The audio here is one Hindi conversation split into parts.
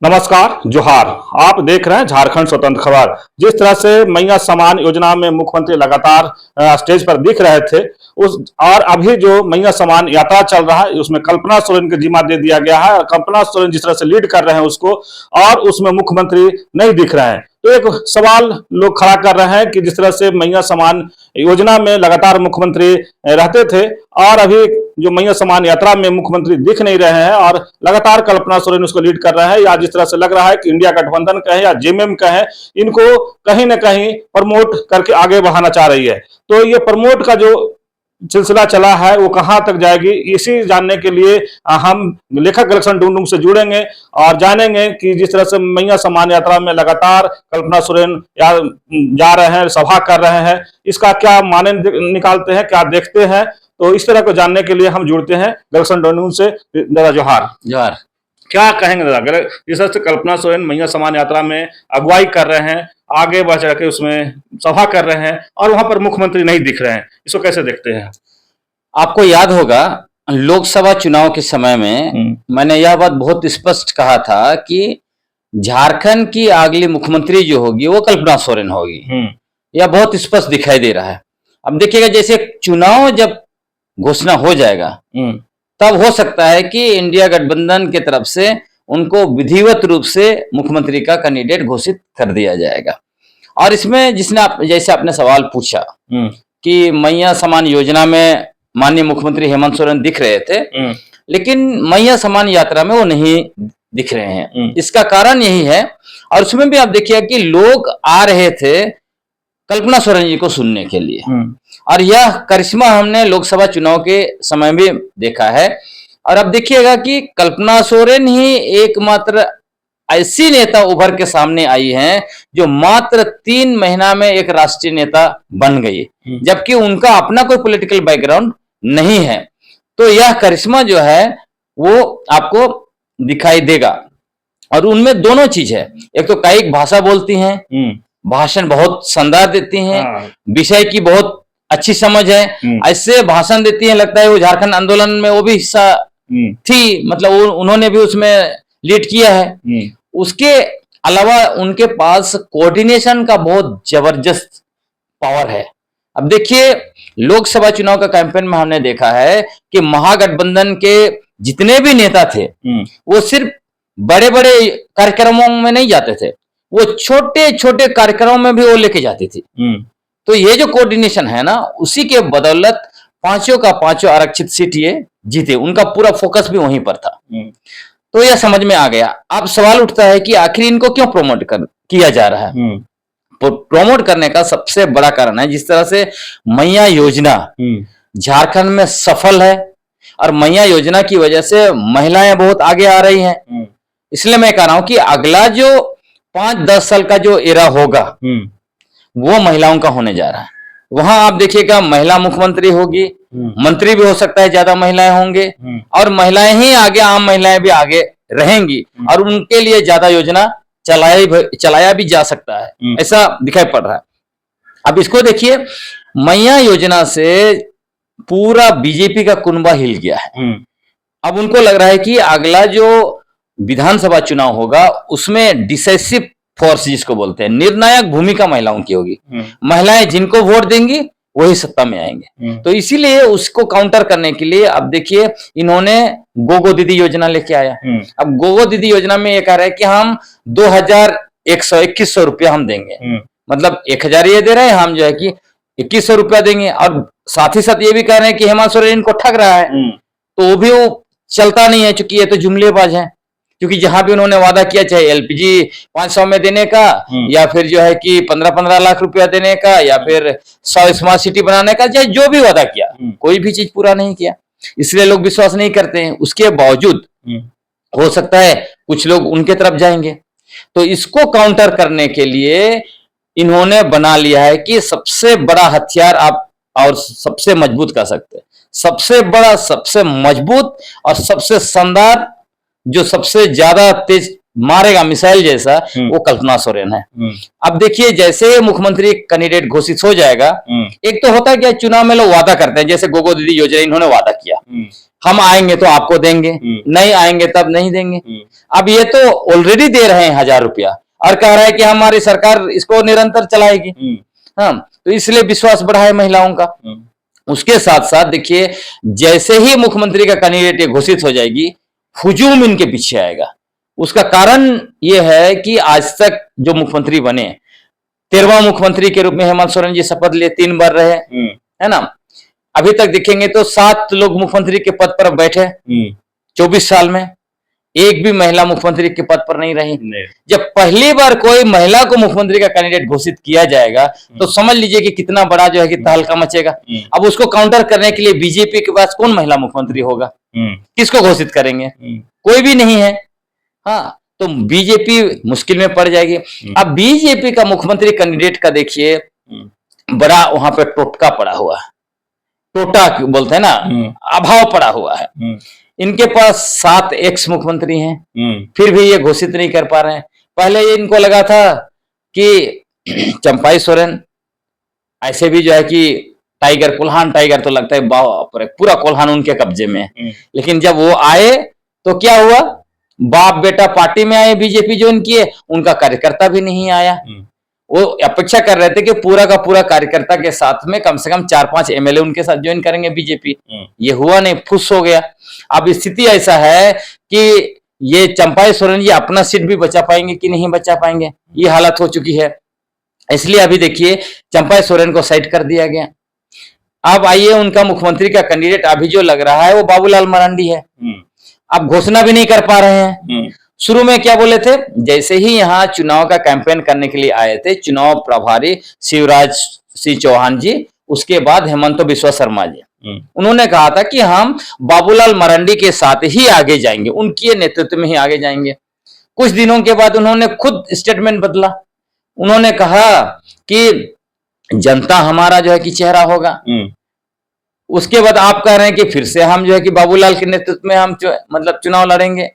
नमस्कार, जोहार। आप देख रहे हैं झारखंड स्वतंत्र खबर। जिस तरह से मैया समान योजना में मुख्यमंत्री लगातार स्टेज पर दिख रहे थे, उस और अभी जो मैया समान यात्रा चल रहा है उसमें कल्पना सोरेन को जिम्मा दे दिया गया है और कल्पना सोरेन जिस तरह से लीड कर रहे हैं उसको, और उसमें मुख्यमंत्री नहीं दिख रहे हैं। तो एक सवाल लोग खड़ा कर रहे हैं कि जिस तरह से मैया समान योजना में लगातार मुख्यमंत्री रहते थे और अभी जो मैया समान यात्रा में मुख्यमंत्री दिख नहीं रहे हैं और लगातार कल्पना सोरेन उसको लीड कर रहे हैं, या जिस तरह से लग रहा है कि इंडिया गठबंधन कहे या जेएमएम कहे, इनको कहीं ना कहीं प्रमोट करके आगे बढ़ाना चाह रही है। तो ये प्रमोट का जो सिलसिला चला है वो कहां तक जाएगी, इसी जानने के लिए हम लेखक कलेक्शन ढूंढूं से जुड़ेंगे और जानेंगे कि जिस तरह से मैया समान यात्रा में लगातार कल्पना सोरेन जा रहे हैं, सभा कर रहे हैं, इसका क्या माने निकालते हैं, क्या देखते हैं। तो इस तरह को जानने के लिए हम जुड़ते हैं कलेक्शन ढूंढूं से। दादा जोहार। जोहार। क्या कहेंगे दादा, जिस तरह से कल्पना सोरेन मैया समान यात्रा में अगुवाई कर रहे हैं, आगे बढ़ चढ़ के उसमें सभा कर रहे हैं और वहां पर मुख्यमंत्री नहीं दिख रहे हैं, इसको कैसे देखते हैं? आपको याद होगा लोकसभा चुनाव के समय में मैंने यह बात बहुत स्पष्ट कहा था कि झारखंड की अगली मुख्यमंत्री जो होगी वो कल्पना सोरेन होगी। यह बहुत स्पष्ट दिखाई दे रहा है। अब देखिएगा, जैसे चुनाव जब घोषणा हो जाएगा तब हो सकता है कि इंडिया गठबंधन के तरफ से उनको विधिवत रूप से मुख्यमंत्री का कैंडिडेट घोषित कर दिया जाएगा। और इसमें जैसे आपने सवाल पूछा कि मैया समान योजना में माननीय मुख्यमंत्री हेमंत सोरेन दिख रहे थे, लेकिन मैया समान यात्रा में वो नहीं दिख रहे हैं। इसका कारण यही है, और उसमें भी आप देखिए कि लोग आ रहे थे कल्पना सोरेन जी को सुनने के लिए, और यह करिश्मा हमने लोकसभा चुनाव के समय भी देखा है। और अब देखिएगा कि कल्पना सोरेन ही एकमात्र ऐसी नेता उभर के सामने आई हैं जो मात्र 3 महीना में एक राष्ट्रीय नेता बन गई, जबकि उनका अपना कोई पॉलिटिकल बैकग्राउंड नहीं है। तो यह करिश्मा जो है वो आपको दिखाई देगा। और उनमें दोनों चीज है, एक तो कायिक भाषा बोलती हैं, भाषण बहुत शानदार देती हैं, विषय की बहुत अच्छी समझ है, ऐसे भाषण देती हैं लगता है वो झारखंड आंदोलन में वो भी हिस्सा थी, मतलब उन्होंने भी उसमें लीड किया है। उसके अलावा उनके पास कोऑर्डिनेशन का बहुत जबरदस्त पावर है। अब देखिए लोकसभा चुनाव का कैंपेन में हमने देखा है कि महागठबंधन के जितने भी नेता थे वो सिर्फ बड़े बड़े कार्यक्रमों में नहीं जाते थे, वो छोटे छोटे कार्यक्रमों में भी वो लेके जाती थी। तो ये जो कोऑर्डिनेशन है ना, उसी के बदौलत 5 का 5 आरक्षित सीट ये जीते, उनका पूरा फोकस भी वहीं पर था। तो यह समझ में आ गया। अब सवाल उठता है कि आखिर इनको क्यों प्रमोट किया जा रहा है। प्रमोट करने का सबसे बड़ा कारण है जिस तरह से मैया योजना झारखंड में सफल है, और मैया योजना की वजह से महिलाएं बहुत आगे आ रही हैं। इसलिए मैं कह रहा हूं कि अगला जो 5-10 साल का जो एरा होगा वो महिलाओं का होने जा रहा है। वहां आप देखिएगा महिला मुख्यमंत्री होगी, मंत्री भी हो सकता है ज्यादा महिलाएं होंगे, और महिलाएं ही आगे, आम महिलाएं भी आगे रहेंगी, और उनके लिए ज्यादा योजना चलाया भी जा सकता है, ऐसा दिखाई पड़ रहा है। अब इसको देखिए, मैया योजना से पूरा बीजेपी का कुनबा हिल गया है। अब उनको लग रहा है कि अगला जो विधानसभा चुनाव होगा उसमें डिसाइसिव फोर्स जिसको बोलते हैं, निर्णायक भूमिका महिलाओं की होगी। महिलाएं जिनको वोट देंगी वही सत्ता में आएंगे। तो इसीलिए उसको काउंटर करने के लिए अब देखिए इन्होंने गोगो दीदी योजना लेके आया। अब गोगो दीदी योजना में ये कह रहे हैं कि हम 2100 रुपया हम देंगे, मतलब 1000 ये दे रहे हैं, हम जो है कि 2100 रुपया देंगे। और साथ ही साथ ये भी कह रहे हैं कि हेमंत सोरेन इनको ठग रहा है, तो वो भी वो चलता नहीं है, चूंकि ये तो जुमलेबाज है। क्योंकि जहां भी उन्होंने वादा किया, चाहे एलपीजी 500 में देने का, या फिर जो है कि 15-15 लाख रुपया देने का, या फिर 100 स्मार्ट सिटी बनाने का, चाहे जो भी वादा किया, कोई भी चीज पूरा नहीं किया। इसलिए लोग विश्वास नहीं करते हैं। उसके बावजूद हो सकता है कुछ लोग उनके तरफ जाएंगे। तो इसको काउंटर करने के लिए इन्होंने बना लिया है कि सबसे बड़ा हथियार आप और सबसे मजबूत कह सकते हैं, सबसे बड़ा, सबसे मजबूत और सबसे शानदार, जो सबसे ज्यादा तेज मारेगा मिसाइल जैसा, वो कल्पना सोरेन है। अब देखिए जैसे मुख्यमंत्री कैंडिडेट घोषित हो जाएगा, एक तो होता है कि चुनाव में लोग वादा करते हैं, जैसे गोगो दीदी योजना इन्होंने वादा किया हम आएंगे तो आपको देंगे, नहीं आएंगे तब नहीं देंगे। अब ये तो ऑलरेडी दे रहे हैं 1000 रुपया और कह रहा है कि हमारी सरकार इसको निरंतर चलाएगी। हाँ, तो इसलिए विश्वास बढ़ा है महिलाओं का। उसके साथ साथ देखिए, जैसे ही मुख्यमंत्री का कैंडिडेट घोषित हो जाएगी, हुजूम इनके पीछे आएगा। उसका कारण यह है कि आज तक जो मुख्यमंत्री बने, 13वां मुख्यमंत्री के रूप में हेमंत सोरेन जी शपथ लिए 3 बार रहे, है ना। अभी तक देखेंगे तो 7 लोग मुख्यमंत्री के पद पर बैठे 24 साल में, एक भी महिला मुख्यमंत्री के पद पर नहीं रही। जब पहली बार कोई महिला को मुख्यमंत्री का कैंडिडेट घोषित किया जाएगा तो समझ लीजिए कि कितना बड़ा जो है कि तहलका मचेगा। अब उसको काउंटर करने के लिए बीजेपी के पास कौन महिला मुख्यमंत्री होगा, किसको घोषित करेंगे? कोई भी नहीं है। हाँ, तो बीजेपी मुश्किल में पड़ जाएगी। अब बीजेपी का मुख्यमंत्री कैंडिडेट का देखिए, बड़ा वहां पे टोटका पड़ा हुआ है, टोटा बोलते हैं ना, अभाव पड़ा हुआ है। इनके पास 7 एक्स मुख्यमंत्री हैं, फिर भी ये घोषित नहीं कर पा रहे हैं। पहले ये इनको लगा था कि चंपाई सोरेन ऐसे भी जो है कि टाइगर, कोल्हान टाइगर तो लगता है बाप रे, पूरा कोल्हान उनके कब्जे में है। लेकिन जब वो आए तो क्या हुआ, बाप बेटा पार्टी में आए, बीजेपी ज्वाइन किए, उनका कार्यकर्ता भी नहीं आया। वो अपेक्षा कर रहे थे कि पूरा का पूरा कार्यकर्ता के साथ में कम से कम 4-5 एमएलए उनके साथ ज्वाइन करेंगे बीजेपी। ये हुआ नहीं, फुस हो गया। अब स्थिति ऐसा है कि ये चंपाई सोरेन जी अपना सीट भी बचा पाएंगे कि नहीं बचा पाएंगे, ये हालत हो चुकी है। इसलिए अभी देखिए, चंपाई सोरेन को साइड कर दिया गया। अब आइए, उनका मुख्यमंत्री का कैंडिडेट अभी जो लग रहा है वो बाबूलाल मरांडी है। अब घोषणा भी नहीं कर पा रहे हैं। शुरू में क्या बोले थे, जैसे ही यहाँ चुनाव का कैंपेन करने के लिए आए थे चुनाव प्रभारी शिवराज सिंह चौहान जी, उसके बाद हेमंत बिस्वा शर्मा जी, उन्होंने कहा था कि हम बाबूलाल मरांडी के साथ ही आगे जाएंगे, उनके नेतृत्व में ही आगे जाएंगे। कुछ दिनों के बाद उन्होंने खुद स्टेटमेंट बदला। उन्होंने कहा कि जनता हमारा जो है कि चेहरा होगा। उसके बाद आप कह रहे हैं कि फिर से हम जो है कि बाबूलाल के नेतृत्व में हम मतलब चुनाव लड़ेंगे।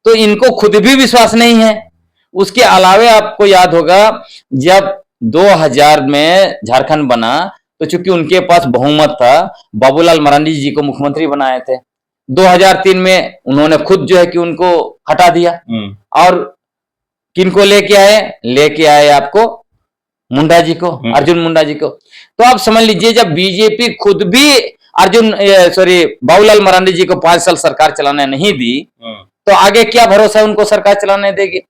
तो इनको खुद भी विश्वास नहीं है। उसके अलावे आपको याद होगा, जब 2000 में झारखंड बना तो चूंकि उनके पास बहुमत था, बाबूलाल मरांडी जी को मुख्यमंत्री बनाए थे। 2003 में उन्होंने खुद जो है कि उनको हटा दिया और किनको लेके आए आपको मुंडा जी को, अर्जुन मुंडा जी को। तो आप समझ लीजिए, जब बीजेपी खुद भी बाबूलाल मरांडी जी को 5 साल सरकार चलाने नहीं दी तो आगे क्या भरोसा है उनको सरकार चलाने देगी।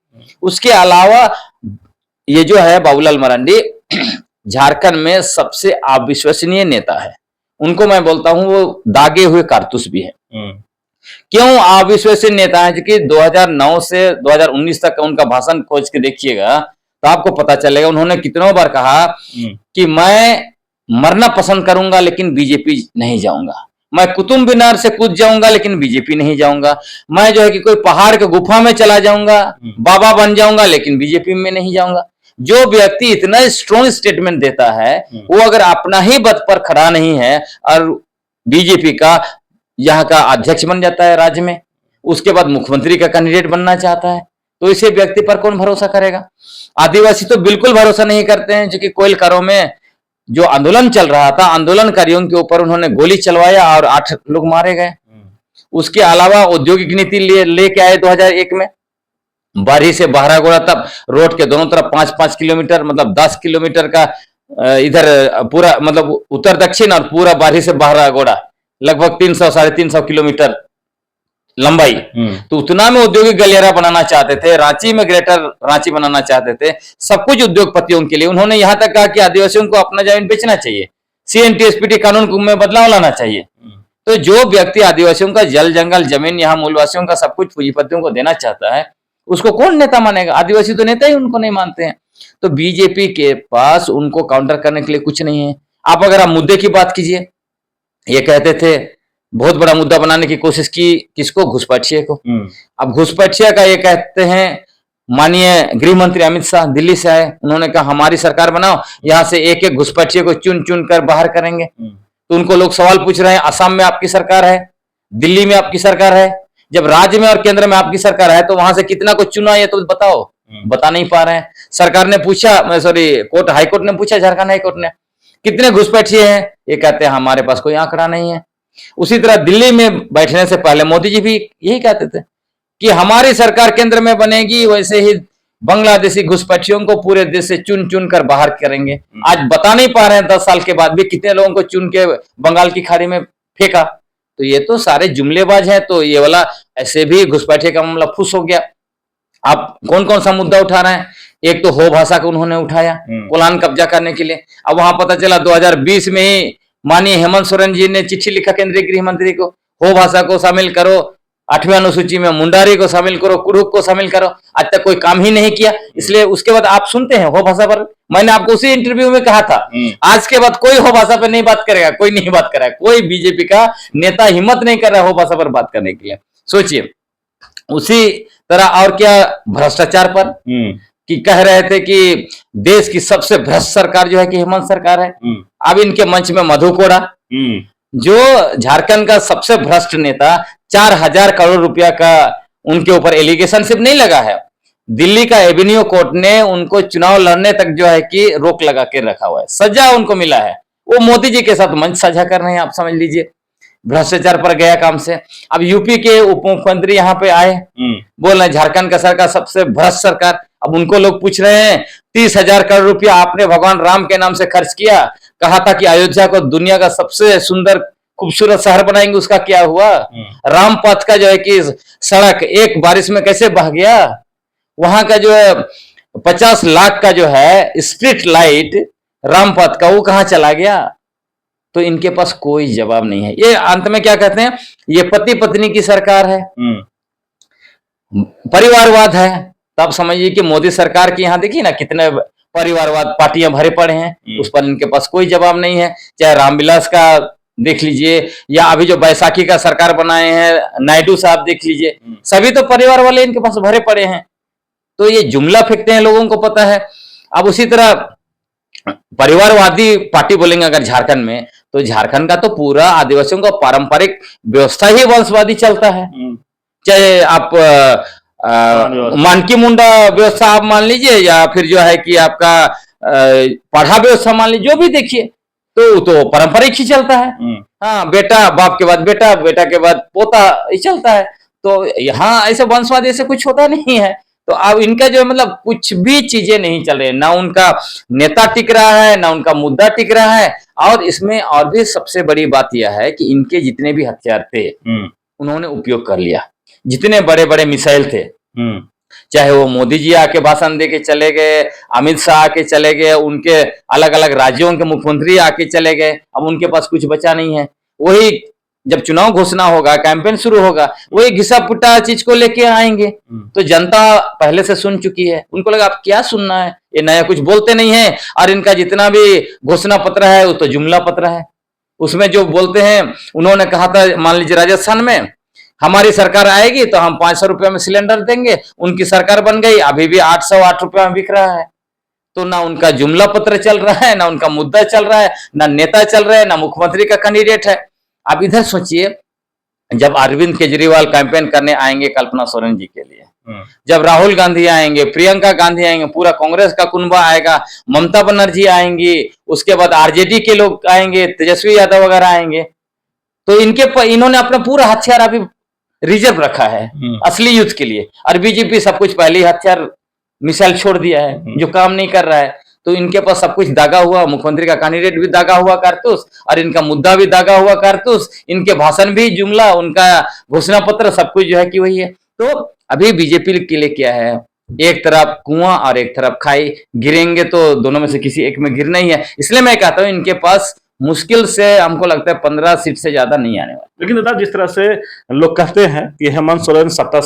उसके अलावा ये जो है बाबूलाल मरांडी झारखंड में सबसे अविश्वसनीय नेता है। उनको मैं बोलता हूं वो दागे हुए कारतूस भी है। क्यों अविश्वसनीय नेता है? क्योंकि 2009 से 2019 तक का उनका भाषण खोज के देखिएगा तो आपको पता चलेगा उन्होंने कितनों बार कहा कि मैं मरना पसंद करूंगा लेकिन बीजेपी नहीं जाऊंगा, मैं कुतुब मीनार से कूद जाऊंगा लेकिन बीजेपी नहीं जाऊंगा, मैं जो है कि कोई पहाड़ के गुफा में चला जाऊंगा, बाबा बन जाऊंगा लेकिन बीजेपी में नहीं जाऊंगा। जो व्यक्ति इतना स्ट्रॉन्ग स्टेटमेंट देता है वो अगर अपना ही बत पर खड़ा नहीं है और बीजेपी का यहाँ का अध्यक्ष बन जाता है राज्य में, उसके बाद मुख्यमंत्री का कैंडिडेट बनना चाहता है, तो इसे व्यक्ति पर कौन भरोसा करेगा? आदिवासी तो बिल्कुल भरोसा नहीं करते हैं। जो कि कोइलकारों में जो आंदोलन चल रहा था, आंदोलनकारियों के ऊपर उन्होंने गोली चलवाया और 8 लोग मारे गए। उसके अलावा औद्योगिक नीति लेके आए 2001 में, बारी से बहरागोड़ा तक रोड के दोनों तरफ 5-5 किलोमीटर मतलब 10 किलोमीटर का इधर पूरा मतलब उत्तर दक्षिण और पूरा बारी से बहरागोड़ा लगभग 300-350 किलोमीटर लंबाई। तो उतना में औद्योगिक गलियारा बनाना चाहते थे, रांची में ग्रेटर रांची बनाना चाहते थे, सब कुछ उद्योगपतियों के लिए। उन्होंने यहां तक कहा कि आदिवासियों को अपना जमीन बेचना चाहिए, CNTSPT कानून में बदलाव लाना चाहिए। तो जो व्यक्ति आदिवासियों का जल जंगल जमीन यहाँ मूलवासियों का सब कुछ पूंजीपतियों को देना चाहता है उसको कौन नेता मानेगा? आदिवासी तो नेता ही उनको नहीं मानते हैं। तो बीजेपी के पास उनको काउंटर करने के लिए कुछ नहीं है। आप अगर आप मुद्दे की बात कीजिए, ये कहते थे बहुत बड़ा मुद्दा बनाने की कोशिश की, किसको? घुसपैठिये को। अब घुसपैठिया का ये कहते हैं, माननीय गृह मंत्री अमित शाह दिल्ली से आए, उन्होंने कहा हमारी सरकार बनाओ, यहाँ से एक एक घुसपैठिये को चुन चुन कर बाहर करेंगे। तो उनको लोग सवाल पूछ रहे हैं, असम में आपकी सरकार है, दिल्ली में आपकी सरकार है, जब राज्य में और केंद्र में आपकी सरकार है तो वहां से कितना कुछ चुना ये तो बताओ। बता नहीं पा रहे हैं। सरकार ने पूछा, हाईकोर्ट ने पूछा, झारखंड हाईकोर्ट ने, कितने घुसपैठिये हैं? ये कहते हैं हमारे पास कोई आंकड़ा नहीं है। उसी तरह दिल्ली में बैठने से पहले मोदी जी भी यही कहते थे कि हमारी सरकार केंद्र में बनेगी, वैसे ही बांग्लादेशी घुसपैठियों को पूरे देश से चुन चुन कर बाहर करेंगे। आज बता नहीं पा रहे हैं 10 साल के बाद भी कितने लोगों को चुन के बंगाल की खाड़ी में फेंका। तो ये तो सारे जुमलेबाज हैं। तो ये वाला ऐसे भी घुसपैठे का मामला फुस हो गया। आप कौन कौन सा मुद्दा उठा रहे हैं? एक तो हो भाषा को उन्होंने उठाया कोलान कब्जा करने के लिए। अब वहां पता चला 2020 में ही माननीय हेमंत सोरेन जी ने चिट्ठी लिखा केंद्रीय गृह मंत्री को, हो भाषा को शामिल करो, 8वीं अनुसूची में मुंडारी को शामिल करो, कुड़ुक को शामिल करो। आज तक कोई काम ही नहीं किया। इसलिए उसके बाद आप सुनते हैं हो भाषा पर। मैंने आपको उसी इंटरव्यू में कहा था, आज के बाद कोई हो भाषा पर नहीं बात करेगा, कोई नहीं बात करेगा, कोई बीजेपी का नेता हिम्मत नहीं कर रहा है हो भाषा पर बात करने के लिए। सोचिए। उसी तरह और क्या, भ्रष्टाचार पर कि कह रहे थे कि देश की सबसे भ्रष्ट सरकार जो है कि हेमंत सरकार है। अब इनके मंच में मधु कोड़ा, जो झारखंड का सबसे भ्रष्ट नेता, 4000 करोड़ रुपया का उनके ऊपर एलिगेशन सिर्फ नहीं लगा है, दिल्ली का एवेन्यू कोर्ट ने उनको चुनाव लड़ने तक जो है कि रोक लगा के रखा हुआ है, सजा उनको मिला है। वो मोदी जी के साथ मंच साझा कर रहे हैं, आप समझ लीजिए, भ्रष्टाचार पर गया काम से। अब यूपी के उप मुख्यमंत्री यहाँ पे आए, बोल रहे झारखंड का सरकार सबसे भ्रष्ट सरकार। अब उनको लोग पूछ रहे हैं 30,000 करोड़ रुपया आपने भगवान राम के नाम से खर्च किया, कहा था कि अयोध्या को दुनिया का सबसे सुंदर खूबसूरत शहर बनाएंगे, उसका क्या हुआ? रामपथ का जो है कि सड़क एक बारिश में कैसे बह गया? वहां का जो है 50 लाख का जो है स्ट्रीट लाइट रामपथ का, वो कहां चला गया? तो इनके पास कोई जवाब नहीं है। ये अंत में क्या कहते हैं, ये पति पत्नी की सरकार है, परिवारवाद है। तब समझिए कि मोदी सरकार के यहाँ देखिए ना कितने परिवारवाद पार्टियां भरे पड़े हैं, उस पर इनके पास कोई जवाब नहीं है। चाहे रामविलास का देख लीजिए, या अभी जो बैसाखी का सरकार बनाए हैं नायडू साहब देख लीजिए, सभी तो परिवार वाले इनके पास भरे पड़े हैं। तो ये जुमला फेंकते हैं, लोगों को पता है। अब उसी तरह परिवारवादी पार्टी बोलेंगे अगर झारखंड में, तो झारखंड का तो पूरा आदिवासियों का पारंपरिक व्यवस्था ही वंशवादी चलता है। चाहे आप मानकी मुंडा व्यवस्था आप मान लीजिए, या फिर जो है कि आपका पढ़ा व्यवस्था मान लीजिए, जो भी देखिए तो पारंपरिक ही चलता है। हाँ, बेटा बाप के बाद बेटा, बेटा के बाद पोता, ये चलता है। तो यहाँ ऐसे वंशवाद ऐसे कुछ होता नहीं है। तो अब इनका जो मतलब कुछ भी चीजें नहीं चल रही, ना उनका नेता टिक रहा है, ना उनका मुद्दा टिक रहा है। और इसमें और भी सबसे बड़ी बात यह है कि इनके जितने भी हथियार थे उन्होंने उपयोग कर लिया। जितने बड़े बड़े मिसाइल थे, चाहे वो मोदी जी आके भाषण दे के चले गए, अमित शाह आके चले गए, उनके अलग अलग राज्यों के मुख्यमंत्री आके चले गए, अब उनके पास कुछ बचा नहीं है। वही जब चुनाव घोषणा होगा, कैंपेन शुरू होगा, वही घिसा पुट्टा चीज को लेके आएंगे। तो जनता पहले से सुन चुकी है, उनको लगा अब क्या सुनना है, ये नया कुछ बोलते नहीं है। और इनका जितना भी घोषणा पत्र है वो तो जुमला पत्र है। उसमें जो बोलते हैं, उन्होंने कहा था मान लीजिए राजस्थान में हमारी सरकार आएगी तो हम 500 रुपये में सिलेंडर देंगे, उनकी सरकार बन गई, अभी भी 808 रुपये में बिक रहा है। तो ना उनका जुमला पत्र चल रहा है, ना उनका मुद्दा चल रहा है, ना नेता चल रहा है, ना मुख्यमंत्री का कैंडिडेट है। अब इधर सोचिए, जब अरविंद केजरीवाल कैंपेन करने आएंगे कल्पना सोरेन जी के लिए, जब राहुल गांधी आएंगे, प्रियंका गांधी आएंगे, पूरा कांग्रेस का कुनबा आएगा, ममता बनर्जी आएंगी, उसके बाद आरजेडी के लोग आएंगे, तेजस्वी यादव वगैरह आएंगे, तो इन्होंने अपना पूरा हथियार अभी रिजर्व रखा है असली युद्ध के लिए। और बीजेपी सब कुछ पहले ही हथियार मिसाइल छोड़ दिया है, जो काम नहीं कर रहा है। तो इनके पास सब कुछ दागा हुआ, मुख्यमंत्री का कैंडिडेट भी दागा हुआ कारतूस, और इनका मुद्दा भी दागा हुआ कारतूस, इनके भाषण भी जुमला, उनका घोषणा पत्र सब कुछ जो है कि वही है। तो अभी बीजेपी के लिए क्या है, एक तरफ कुआं और एक तरफ खाई, गिरेंगे तो दोनों में से किसी एक में गिरना ही है। इसलिए मैं कहता हूं इनके पास मुश्किल से हमको लगता है 15 सीट से ज्यादा नहीं आने वाला। लेकिन दादा, जिस तरह से लोग कहते हैं कि हेमंत सोरेन सत्ता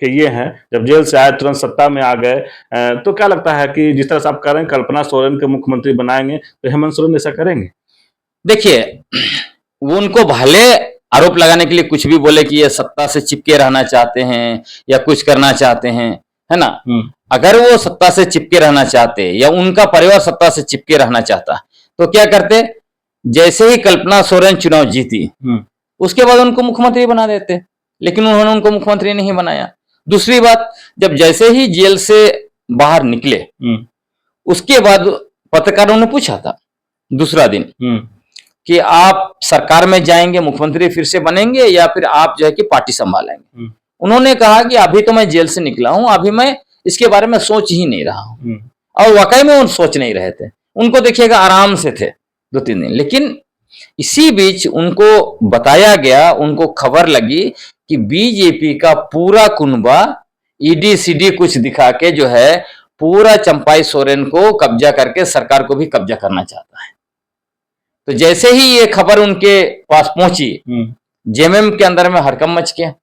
के ये हैं, जब जेल से आए तुरंत सत्ता में आ गए, तो क्या लगता है कि जिस तरह से आप कह रहे हैं कल्पना सोरेन के मुख्यमंत्री बनाएंगे, तो हेमंत सोरेन ऐसा करेंगे? देखिए, वो उनको भले आरोप लगाने के लिए कुछ भी बोले कि ये सत्ता से चिपके रहना चाहते हैं या कुछ करना चाहते हैं, है ना। अगर वो सत्ता से चिपके रहना चाहते या उनका परिवार सत्ता से चिपके रहना चाहता तो क्या करते, जैसे ही कल्पना सोरेन चुनाव जीती उसके बाद उनको मुख्यमंत्री बना देते, लेकिन उन्होंने उनको मुख्यमंत्री नहीं बनाया। दूसरी बात, जब जैसे ही जेल से बाहर निकले उसके बाद पत्रकारों ने पूछा था दूसरा दिन कि आप सरकार में जाएंगे, मुख्यमंत्री फिर से बनेंगे, या फिर आप जो है कि पार्टी संभालेंगे। उन्होंने कहा कि अभी तो मैं जेल से निकला हूं, अभी मैं इसके बारे में सोच ही नहीं रहा हूं। और वाकई में वो सोच नहीं रहे थे, उनको देखिएगा आराम से थे 2-3 दिन। लेकिन इसी बीच उनको बताया गया, उनको खबर लगी कि बीजेपी का पूरा कुनबा ईडी सीडी कुछ दिखा के जो है पूरा चंपाई सोरेन को कब्जा करके सरकार को भी कब्जा करना चाहता है। तो जैसे ही ये खबर उनके पास पहुंची, जेएमएम के अंदर में हड़कंप मच गया।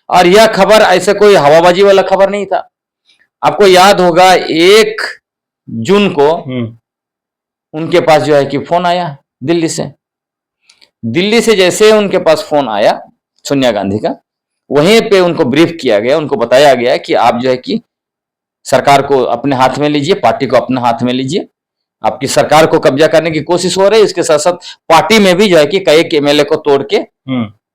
और यह खबर ऐसे कोई हवाबाजी वाला खबर नहीं था। आपको याद होगा 1 जून को उनके पास जो है कि फोन आया दिल्ली से। दिल्ली से जैसे उनके पास फोन आया सोनिया गांधी का, वहीं पे उनको ब्रीफ किया गया, उनको बताया गया कि आप जो है कि सरकार को अपने हाथ में लीजिए, पार्टी को अपने हाथ में लीजिए। आपकी सरकार को कब्जा करने की कोशिश हो रही है, इसके साथ साथ पार्टी में भी जो है कि कई एमएलए को तोड़ के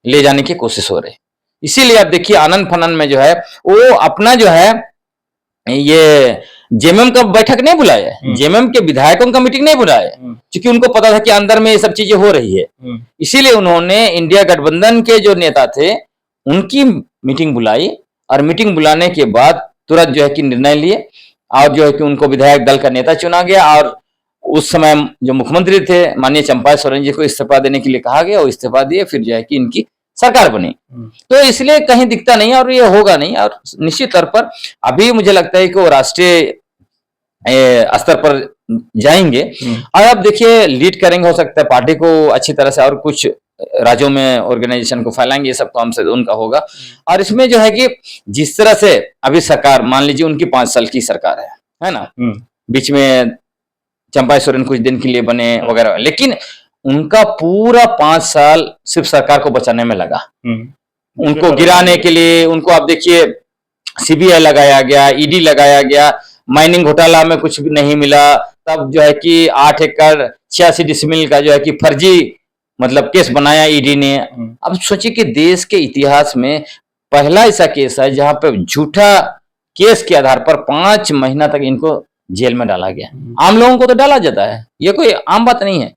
ले जाने की कोशिश हो रही है। इसीलिए आप देखिए आनन फनन में जो है वो अपना जो है ये जेएमएम का बैठक नहीं बुलाया है, जेएमएम के विधायकों का मीटिंग नहीं बुलाया है, क्योंकि उनको पता था कि अंदर में ये सब चीजें हो रही है। इसीलिए उन्होंने इंडिया गठबंधन के जो नेता थे उनकी मीटिंग बुलाई, और मीटिंग बुलाने के बाद तुरंत जो है कि निर्णय लिए, और जो है कि उनको विधायक दल का नेता चुना गया। और उस समय जो मुख्यमंत्री थे माननीय चंपाई सोरेन जी को इस्तीफा देने के लिए कहा गया, वो इस्तीफा दिए, फिर जो है कि इनकी सरकार बनी। तो इसलिए कहीं दिखता नहीं और ये होगा नहीं। और निश्चित तौर पर अभी मुझे लगता है कि वो राष्ट्रीय स्तर पर जाएंगे, और अब देखिए लीड करेंगे, हो सकता है पार्टी को अच्छी तरह से और कुछ राज्यों में ऑर्गेनाइजेशन को फैलाएंगे, ये सब काम से उनका होगा। और इसमें जो है कि जिस तरह से अभी सरकार, मान लीजिए उनकी 5 साल की सरकार है ना, बीच में चंपाई सोरेन कुछ दिन के लिए बने वगैरह, लेकिन उनका पूरा 5 साल सिर्फ सरकार को बचाने में लगा। उनको गिराने के लिए उनको आप देखिए सीबीआई लगाया गया, ईडी लगाया गया, माइनिंग घोटाला में कुछ भी नहीं मिला, तब जो है कि 8 एकड़ 86 डिसमिल का जो है कि फर्जी मतलब केस बनाया ईडी ने। अब सोचिए कि देश के इतिहास में पहला ऐसा केस है जहां पर झूठा केस के आधार पर 5 महीना तक इनको जेल में डाला गया। आम लोगों को तो डाला जाता है, ये कोई आम बात नहीं है।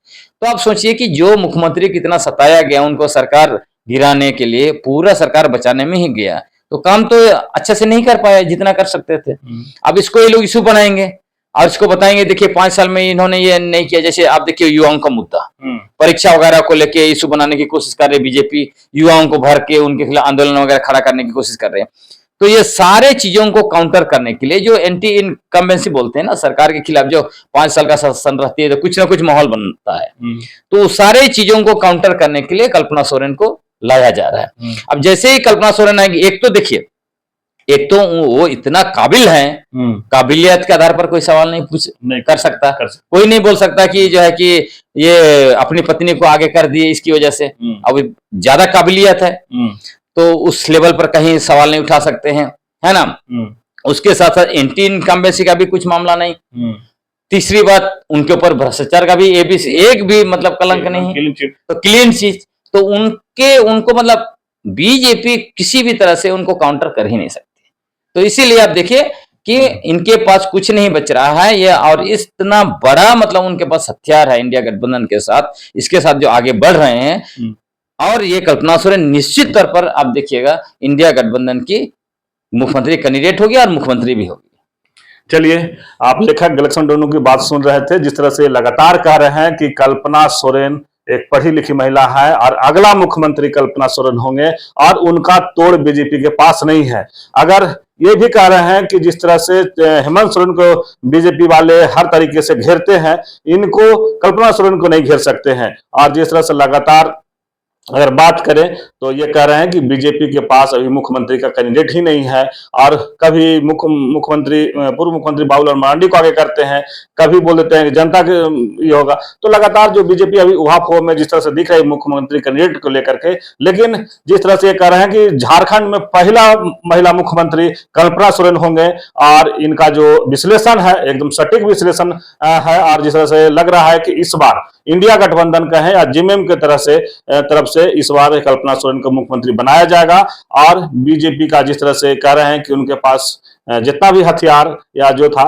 तो आप सोचिए कि जो मुख्यमंत्री कितना सताया गया, उनको सरकार गिराने के लिए पूरा सरकार बचाने में ही गया, तो काम तो अच्छे से नहीं कर पाया जितना कर सकते थे। अब इसको ये लोग इशू बनाएंगे और इसको बताएंगे देखिए 5 साल में इन्होंने ये नहीं किया। जैसे आप देखिए युवाओं का मुद्दा, परीक्षा वगैरह को लेके इशू बनाने की कोशिश कर रहे बीजेपी, युवाओं को भर के उनके खिलाफ आंदोलन वगैरह खड़ा करने की कोशिश कर रहे हैं। तो ये सारे चीजों को काउंटर करने के लिए जो एंटी इनकम्बेंसी बोलते हैं ना, सरकार के खिलाफ जो 5 साल का शासन रहती है, तो कुछ ना कुछ माहौल बनता है। तो सारे चीजों को काउंटर करने के लिए कल्पना सोरेन को लाया जा रहा है। अब जैसे ही कल्पना सोरेन आएगी, एक तो देखिए, एक तो वो इतना काबिल है, काबिलियत के आधार पर कोई सवाल नहीं कर सकता। कोई नहीं बोल सकता कि जो है कि ये अपनी पत्नी को आगे कर दिए इसकी वजह से। अब ज्यादा काबिलियत है तो उस लेवल पर कहीं सवाल नहीं उठा सकते हैं, है ना। उसके साथ साथ एंटी इनकम्बेंसी का भी कुछ मामला नहीं। तीसरी बात, उनके ऊपर भ्रष्टाचार का भी एक भी मतलब कलंक नहीं, तो क्लीन चीज। तो उनको मतलब बीजेपी किसी भी तरह से उनको काउंटर कर ही नहीं सकती। तो इसीलिए आप देखिए कि इनके पास कुछ नहीं बच रहा है ये, और इतना बड़ा मतलब उनके पास हथियार है इंडिया गठबंधन के साथ, इसके साथ जो आगे बढ़ रहे हैं। और ये कल्पना सोरेन निश्चित तौर पर आप देखिएगा इंडिया गठबंधन की मुख्यमंत्री कैंडिडेट होगी और मुख्यमंत्री भी होगी। चलिए, आप लेखक लक्ष्मण डोनू की बात सुन रहे थे, जिस तरह से लगातार कह रहे हैं कि कल्पना सोरेन एक पढ़ी लिखी महिला है और अगला मुख्यमंत्री कल्पना सोरेन होंगे, और उनका तोड़ बीजेपी के पास नहीं है। अगर ये भी कह रहे हैं कि जिस तरह से हेमंत सोरेन को बीजेपी वाले हर तरीके से घेरते हैं, इनको कल्पना सोरेन को नहीं घेर सकते हैं। और जिस तरह से लगातार अगर बात करें तो ये कह रहे हैं कि बीजेपी के पास अभी मुख्यमंत्री का कैंडिडेट ही नहीं है, और कभी पूर्व मुख्यमंत्री बाबूलाल मरांडी को आगे करते हैं, कभी बोल देते हैं कि जनता के ये होगा। तो लगातार जो बीजेपी अभी उहापोह में जिस तरह से दिख रही है मुख्यमंत्री कैंडिडेट को लेकर के, लेकिन जिस तरह से ये कह रहे हैं कि झारखंड में पहला महिला मुख्यमंत्री कल्पना सोरेन होंगे, और इनका जो विश्लेषण है एकदम सटीक विश्लेषण है। और जिस तरह से लग रहा है कि इस बार इंडिया गठबंधन का है या जेएमएम के तरफ से इस बार कल्पना सोरेन को मुख्यमंत्री बनाया जाएगा। और बीजेपी का जिस तरह से कह रहे हैं कि उनके पास जितना भी हथियार या जो था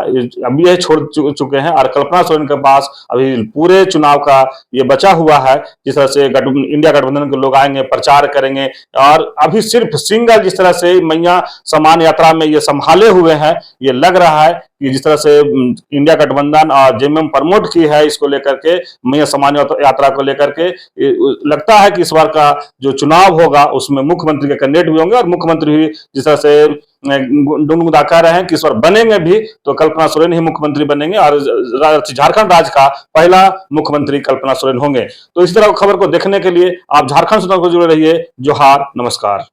अभी यह छोड़ चुके हैं और कल्पना सोरेन के पास अभी पूरे चुनाव का ये बचा हुआ है। जिस तरह से इंडिया गठबंधन के लोग आएंगे, प्रचार करेंगे और अभी सिर्फ सिंगल जिस तरह से मैया सम्मान यात्रा में ये संभाले हुए हैं, ये लग रहा है कि जिस तरह से इंडिया गठबंधन और जेएमएम प्रमोट की है इसको लेकर के, मैया सम्मान यात्रा को लेकर के, लगता है कि इस बार का जो चुनाव होगा उसमें मुख्यमंत्री के कैंडिडेट भी होंगे और मुख्यमंत्री भी जिस तरह से गुनगुना कह रहे हैं कि इस बार बनेंगे भी तो कल्पना सोरेन ही मुख्यमंत्री बनेंगे और झारखंड राज्य का पहला मुख्यमंत्री कल्पना सोरेन होंगे। तो इस तरह खबर को देखने के लिए आप झारखंड स्वतंत्र को जुड़े रहिए। जोहार, नमस्कार।